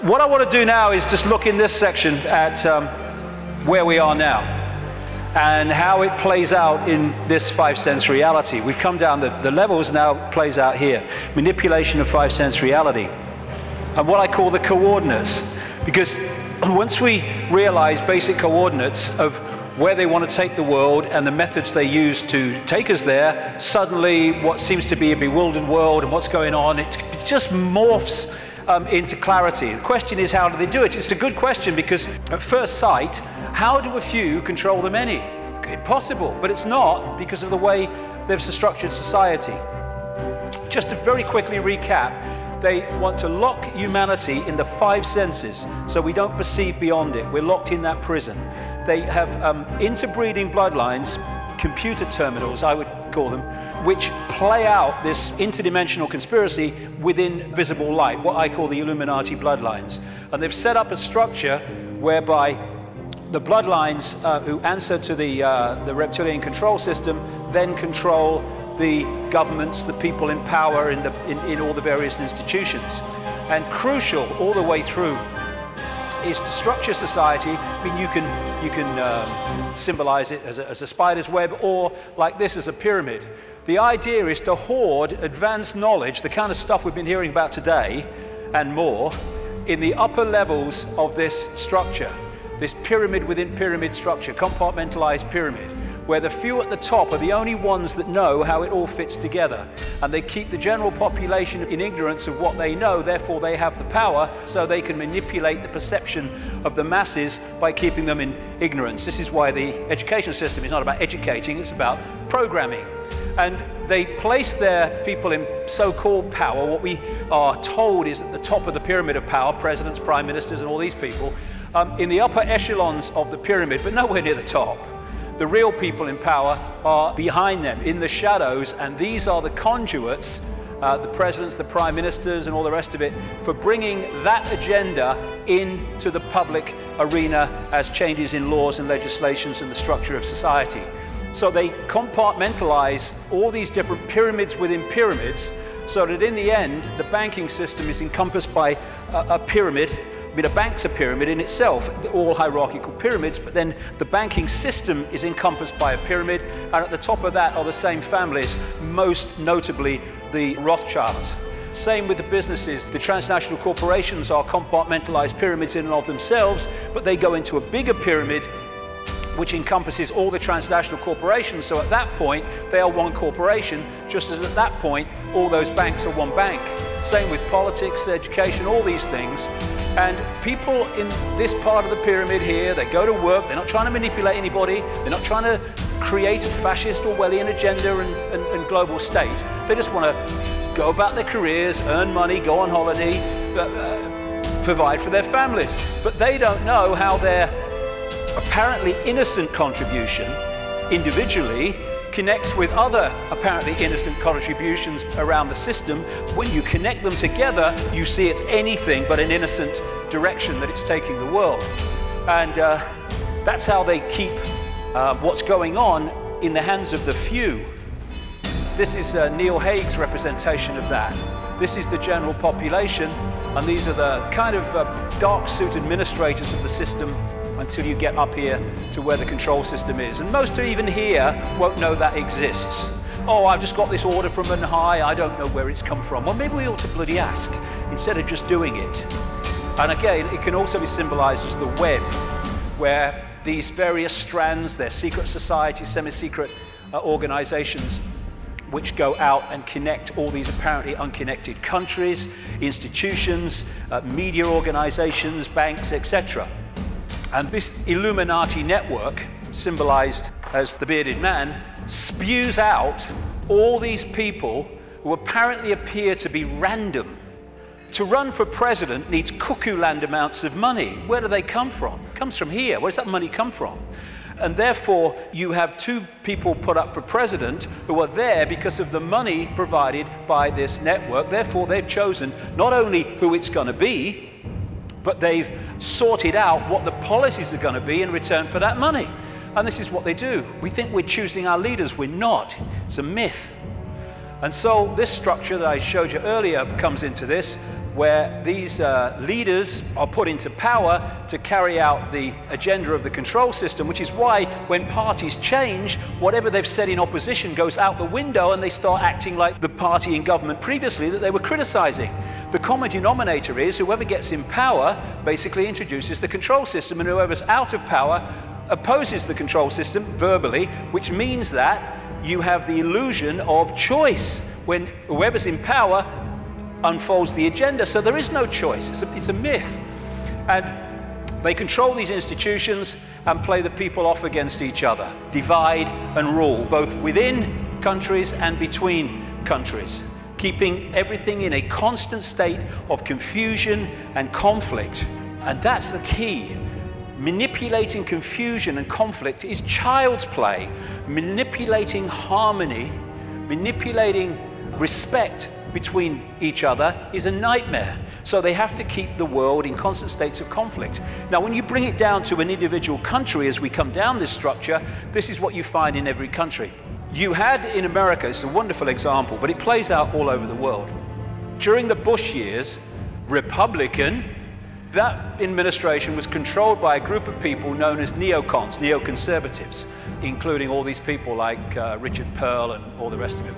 What I want to do now is just look in this section at where we are now and how it plays out in this five-sense reality. We've come down the levels, now plays out here. Manipulation of five-sense reality. And what I call the coordinates. Because once we realize basic coordinates of where they want to take the world and the methods they use to take us there, suddenly what seems to be a bewildered world and what's going on, it just morphs into clarity. The question is, how do they do it? It's a good question, because at first sight, how do a few control the many? Impossible, but it's not, because of the way they've structured society. Just to very quickly recap, they want to lock humanity in the five senses, so we don't perceive beyond it. We're locked in that prison. They have interbreeding bloodlines, computer terminals, I would call them, which play out this interdimensional conspiracy within visible light, what I call the Illuminati bloodlines. And they've set up a structure whereby the bloodlines who answer to the reptilian control system then control the governments, the people in power in all the various institutions. And crucial all the way through is to structure society. I mean, you can symbolize it as a spider's web, or like this as a pyramid. The idea is to hoard advanced knowledge, the kind of stuff we've been hearing about today and more, in the upper levels of this structure, this pyramid within pyramid structure, compartmentalized pyramid, where the few at the top are the only ones that know how it all fits together. And they keep the general population in ignorance of what they know, therefore they have the power, so they can manipulate the perception of the masses by keeping them in ignorance. This is why the education system is not about educating, it's about programming. And they place their people in so-called power. What we are told is at the top of the pyramid of power, presidents, prime ministers, and all these people, in the upper echelons of the pyramid, but nowhere near the top. The real people in power are behind them, in the shadows, and these are the conduits, the presidents, the prime ministers, and all the rest of it, for bringing that agenda into the public arena as changes in laws and legislations and the structure of society. So they compartmentalize all these different pyramids within pyramids, so that in the end, the banking system is encompassed by a pyramid. I mean, a bank's a pyramid in itself, all hierarchical pyramids, but then the banking system is encompassed by a pyramid, and at the top of that are the same families, most notably the Rothschilds. Same with the businesses. The transnational corporations are compartmentalized pyramids in and of themselves, but they go into a bigger pyramid which encompasses all the transnational corporations. So at that point, they are one corporation, just as at that point, all those banks are one bank. Same with politics, education, all these things. And people in this part of the pyramid here, they go to work, they're not trying to manipulate anybody, they're not trying to create a fascist Orwellian agenda and global state. They just want to go about their careers, earn money, go on holiday, provide for their families. But they don't know how their apparently innocent contribution individually connects with other apparently innocent contributions around the system. When you connect them together, you see it's anything but an innocent direction that it's taking the world. And that's how they keep what's going on in the hands of the few. This is Neil Haig's representation of that. This is the general population, and these are the kind of dark suit administrators of the system until you get up here to where the control system is. And most even here won't know that exists. Oh, I've just got this order from on high, I don't know where it's come from. Well, maybe we ought to bloody ask, instead of just doing it. And again, it can also be symbolized as the web, where these various strands, they're secret societies, semi-secret organizations, which go out and connect all these apparently unconnected countries, institutions, media organizations, banks, etc. And this Illuminati network, symbolized as the bearded man, spews out all these people who apparently appear to be random. To run for president needs cuckoo land amounts of money. Where do they come from? It comes from here. Where does that money come from? And therefore, you have two people put up for president who are there because of the money provided by this network. Therefore, they've chosen not only who it's going to be, but they've sorted out what the policies are going to be in return for that money. And this is what they do. We think we're choosing our leaders. We're not. It's a myth. And so this structure that I showed you earlier comes into this. where these leaders are put into power to carry out the agenda of the control system, which is why when parties change, whatever they've said in opposition goes out the window and they start acting like the party in government previously that they were criticizing. The common denominator is whoever gets in power basically introduces the control system, and whoever's out of power opposes the control system verbally, which means that you have the illusion of choice when whoever's in power unfolds the agenda. So there is no choice. It's a myth. And they control these institutions and play the people off against each other, divide and rule, both within countries and between countries, keeping everything in a constant state of confusion and conflict. And that's the key. Manipulating confusion and conflict is child's play. Manipulating harmony, manipulating respect between each other is a nightmare. So they have to keep the world in constant states of conflict. Now, when you bring it down to an individual country, as we come down this structure, this is what you find in every country. You had in America, it's a wonderful example, but it plays out all over the world. During the Bush years, Republican, that administration was controlled by a group of people known as neocons, neoconservatives, including all these people like Richard Perle and all the rest of them.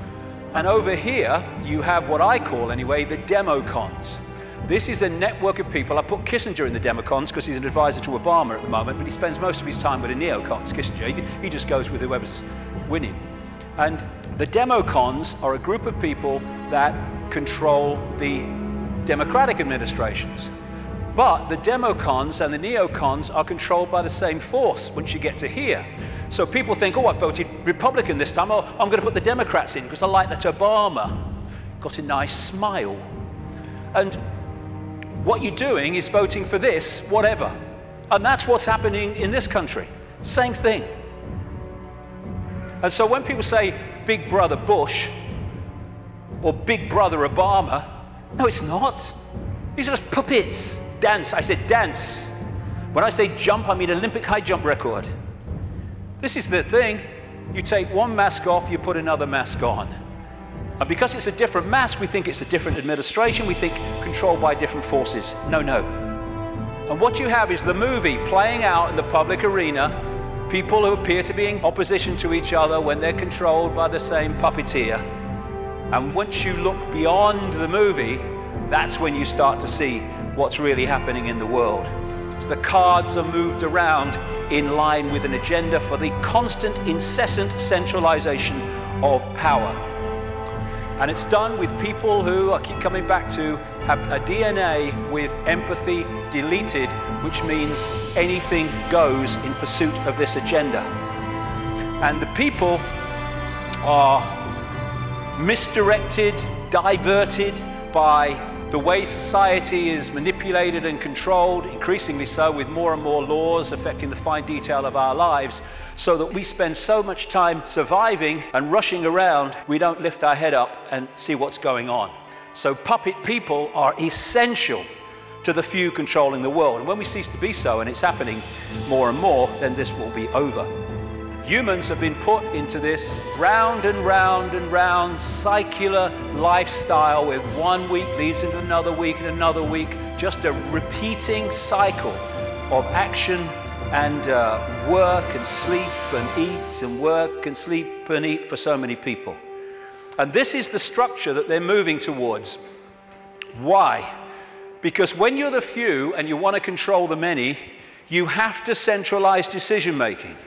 And over here, you have what I call, anyway, the democons. This is a network of people. I put Kissinger in the democons because he's an advisor to Obama at the moment, but he spends most of his time with the neocons, Kissinger. He just goes with whoever's winning. And the democons are a group of people that control the democratic administrations. But the democons and the neocons are controlled by the same force once you get to here. So people think, oh, I voted Republican this time. Oh, I'm going to put the Democrats in because I like that Obama got a nice smile. And what you're doing is voting for this, whatever. And that's what's happening in this country. Same thing. And so when people say Big Brother Bush or Big Brother Obama, no, it's not. These are just puppets. Dance, I said dance. When I say jump, I mean Olympic high jump record. This is the thing. You take one mask off, you put another mask on. And because it's a different mask, we think it's a different administration, we think controlled by different forces. No, no. And what you have is the movie playing out in the public arena, people who appear to be in opposition to each other when they're controlled by the same puppeteer. And once you look beyond the movie, that's when you start to see what's really happening in the world. So the cards are moved around in line with an agenda for the constant, incessant centralization of power. And it's done with people who, I keep coming back to, have a DNA with empathy deleted, which means anything goes in pursuit of this agenda. And the people are misdirected, diverted by the way society is manipulated and controlled, increasingly so with more and more laws affecting the fine detail of our lives, so that we spend so much time surviving and rushing around, we don't lift our head up and see what's going on. So puppet people are essential to the few controlling the world. And when we cease to be so, and it's happening more and more, then this will be over. Humans have been put into this round and round and round circular lifestyle with 1 week leads into another week and another week, just a repeating cycle of action and work and sleep and eat and work and sleep and eat for so many people. And this is the structure that they're moving towards. Why? Because when you're the few and you want to control the many, you have to centralize decision-making.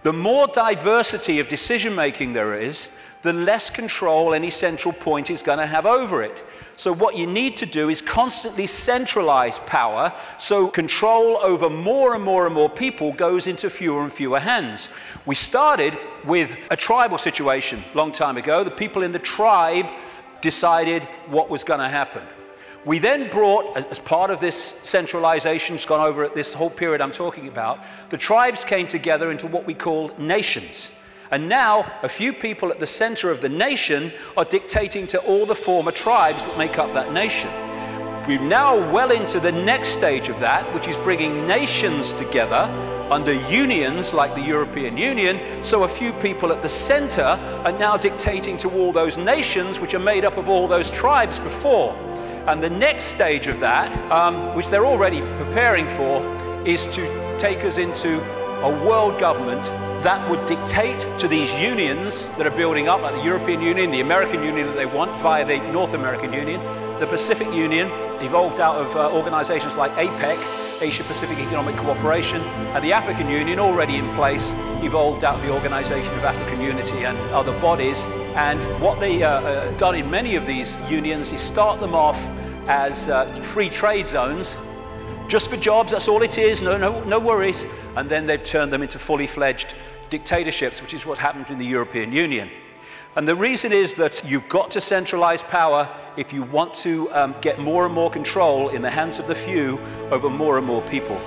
The more diversity of decision-making there is, the less control any central point is going to have over it. So what you need to do is constantly centralize power, so control over more and more and more people goes into fewer and fewer hands. We started with a tribal situation a long time ago. The people in the tribe decided what was going to happen. We then brought, as part of this centralization, it's gone over at this whole period I'm talking about, the tribes came together into what we call nations. And now, a few people at the center of the nation are dictating to all the former tribes that make up that nation. We're now well into the next stage of that, which is bringing nations together under unions like the European Union, so a few people at the center are now dictating to all those nations which are made up of all those tribes before. And the next stage of that, which they're already preparing for, is to take us into a world government that would dictate to these unions that are building up, like the European Union, the American Union that they want via the North American Union, the Pacific Union, evolved out of organizations like APEC, Asia Pacific Economic Cooperation, and the African Union, already in place, evolved out of the Organization of African Unity and other bodies. And what they done in many of these unions is start them off as free trade zones, just for jobs, that's all it is, no worries. And then they've turned them into fully fledged dictatorships, which is what happened in the European Union. And the reason is that you've got to centralize power if you want to get more and more control in the hands of the few over more and more people.